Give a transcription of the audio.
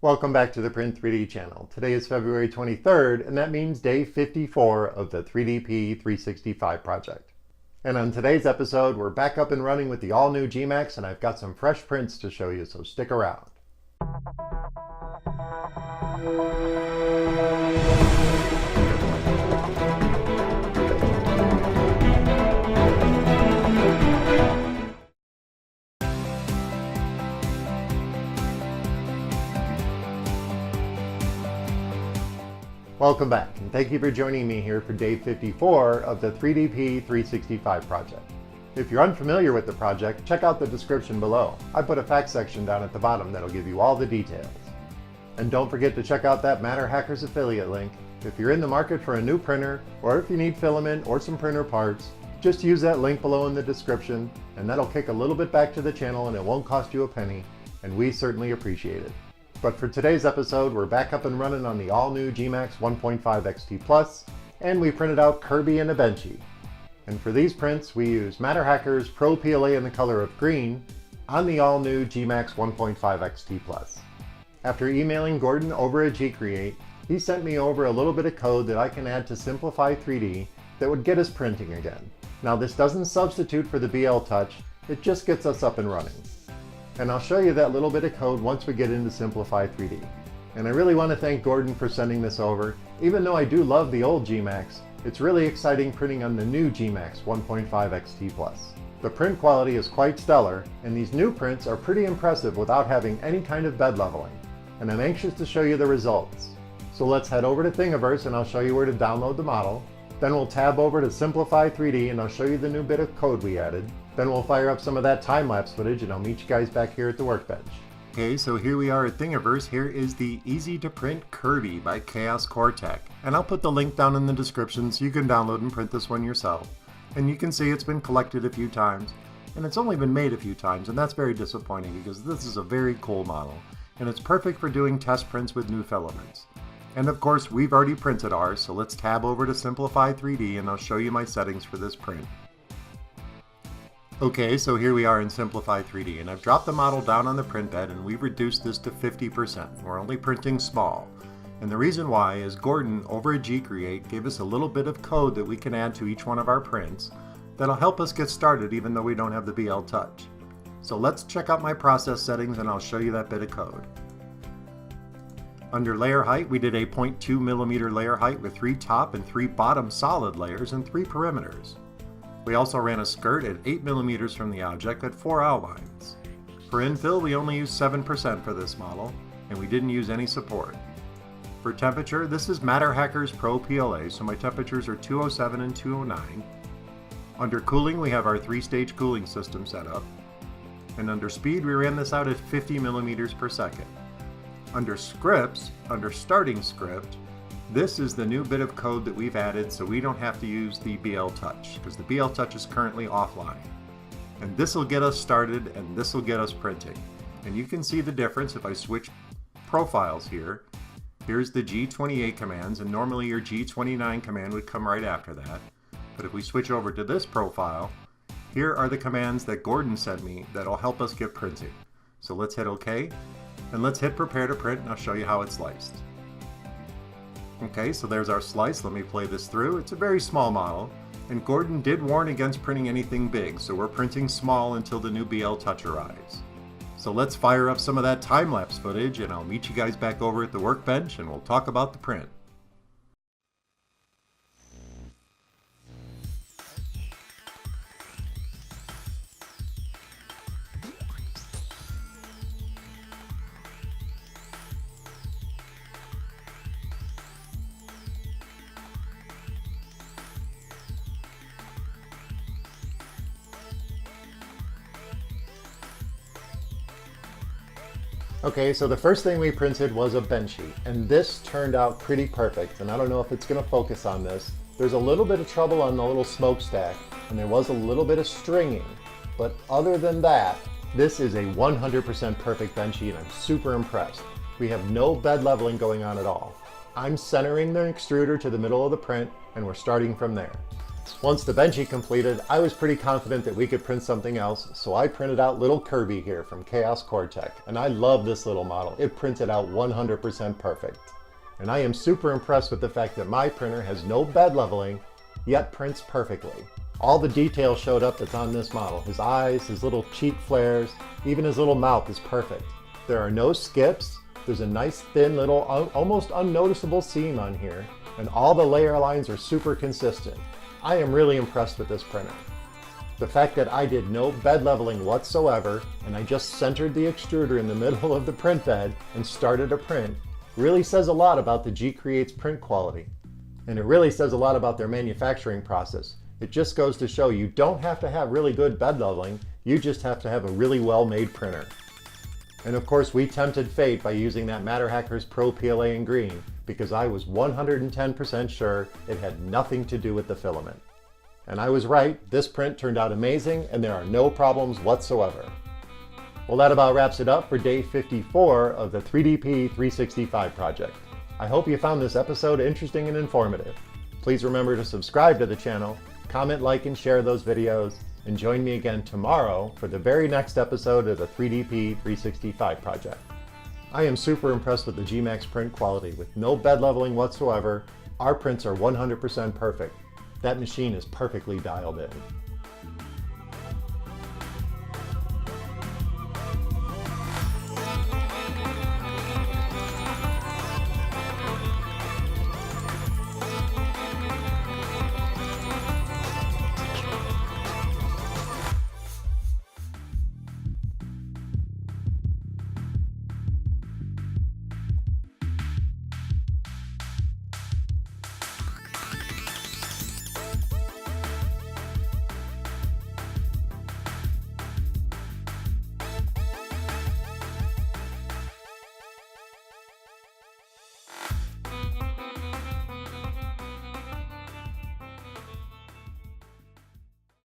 Welcome back to the Print 3D channel. Today is February 23rd, and that means day 54 of the 3DP 365 project. And on today's episode, we're back up and running with the all-new gMax, and I've got some fresh prints to show you, so stick around. Welcome back, and thank you for joining me here for day 54 of the 3DP 365 project. If you're unfamiliar with the project, check out the description below. I put a fact section down at the bottom that'll give you all the details. And don't forget to check out that MatterHackers affiliate link. If you're in the market for a new printer, or if you need filament or some printer parts, just use that link below in the description, and that'll kick a little bit back to the channel and it won't cost you a penny, and we certainly appreciate it. But for today's episode, we're back up and running on the all-new gMax1.5XT Plus, and we printed out Kirby and a Benchy. And for these prints, we use MatterHackers PRO PLA in the color of green on the all-new gMax1.5XT Plus. After emailing Gordon over at gCreate, he sent me over a little bit of code that I can add to Simplify 3D that would get us printing again. Now this doesn't substitute for the BLTouch, it just gets us up and running. And I'll show you that little bit of code once we get into Simplify 3D. And I really want to thank Gordon for sending this over. Even though I do love the old gMax, it's really exciting printing on the new gMax1.5XT Plus. The print quality is quite stellar, and these new prints are pretty impressive without having any kind of bed leveling. And I'm anxious to show you the results. So let's head over to Thingiverse and I'll show you where to download the model. Then we'll tab over to Simplify 3D and I'll show you the new bit of code we added. Then we'll fire up some of that time-lapse footage and I'll meet you guys back here at the workbench. Okay, so here we are at Thingiverse. Here is the Easy to Print Kirby by ChaosCoreTech. And I'll put the link down in the description so you can download and print this one yourself. And you can see it's been collected a few times. And it's only been made a few times, and that's very disappointing because this is a very cool model. And it's perfect for doing test prints with new filaments. And of course, we've already printed ours, so let's tab over to Simplify 3D and I'll show you my settings for this print. Okay, so here we are in Simplify 3D, and I've dropped the model down on the print bed and we've reduced this to 50%. We're only printing small. And the reason why is Gordon over at gCreate gave us a little bit of code that we can add to each one of our prints that'll help us get started even though we don't have the BLTouch. So let's check out my process settings and I'll show you that bit of code. Under layer height, we did a 0.2 millimeter layer height with 3 top and 3 bottom solid layers and 3 perimeters. We also ran a skirt at 8 millimeters from the object at 4 outlines. For infill, we only used 7% for this model, and we didn't use any support. For temperature, this is MatterHackers PRO PLA, so my temperatures are 207 and 209. Under cooling, we have our 3-stage cooling system set up. And under speed, we ran this out at 50 millimeters per second. Under scripts, under starting script, this is the new bit of code that we've added so we don't have to use the BLTouch, because the BLTouch is currently offline. And this will get us started and this will get us printing. And you can see the difference if I switch profiles here. Here's the G28 commands, and normally your G29 command would come right after that. But if we switch over to this profile, here are the commands that Gordon sent me that'll help us get printing. So let's hit OK, and let's hit Prepare to Print and I'll show you how it's sliced. Okay, so there's our slice. Let me play this through. It's a very small model, and Gordon did warn against printing anything big, so we're printing small until the new BLTouch arrives. So let's fire up some of that time-lapse footage, and I'll meet you guys back over at the workbench, and we'll talk about the print. Okay, so the first thing we printed was a Benchy, and this turned out pretty perfect, and I don't know if it's going to focus on this. There's a little bit of trouble on the little smokestack, and there was a little bit of stringing, but other than that, this is a 100% perfect Benchy, and I'm super impressed. We have no bed leveling going on at all. I'm centering the extruder to the middle of the print, and we're starting from there. Once the Benchy completed, I was pretty confident that we could print something else, so I printed out little Kirby here from ChaosCoreTech, and I love this little model. It printed out 100% perfect. And I am super impressed with the fact that my printer has no bed leveling, yet prints perfectly. All the detail showed up that's on this model. His eyes, his little cheek flares, even his little mouth is perfect. There are no skips. There's a nice thin little, almost unnoticeable seam on here, and all the layer lines are super consistent. I am really impressed with this printer. The fact that I did no bed leveling whatsoever, and I just centered the extruder in the middle of the print bed and started a print, really says a lot about the gCreate's print quality. And it really says a lot about their manufacturing process. It just goes to show you don't have to have really good bed leveling, you just have to have a really well-made printer. And of course we tempted fate by using that MatterHackers PRO PLA in green, because I was 110% sure it had nothing to do with the filament. And I was right, this print turned out amazing and there are no problems whatsoever. Well, that about wraps it up for day 54 of the 3DP 365 project. I hope you found this episode interesting and informative. Please remember to subscribe to the channel, comment, like, and share those videos, and join me again tomorrow for the very next episode of the 3DP 365 project. I am super impressed with the gMax print quality. With no bed leveling whatsoever, our prints are 100% perfect. That machine is perfectly dialed in.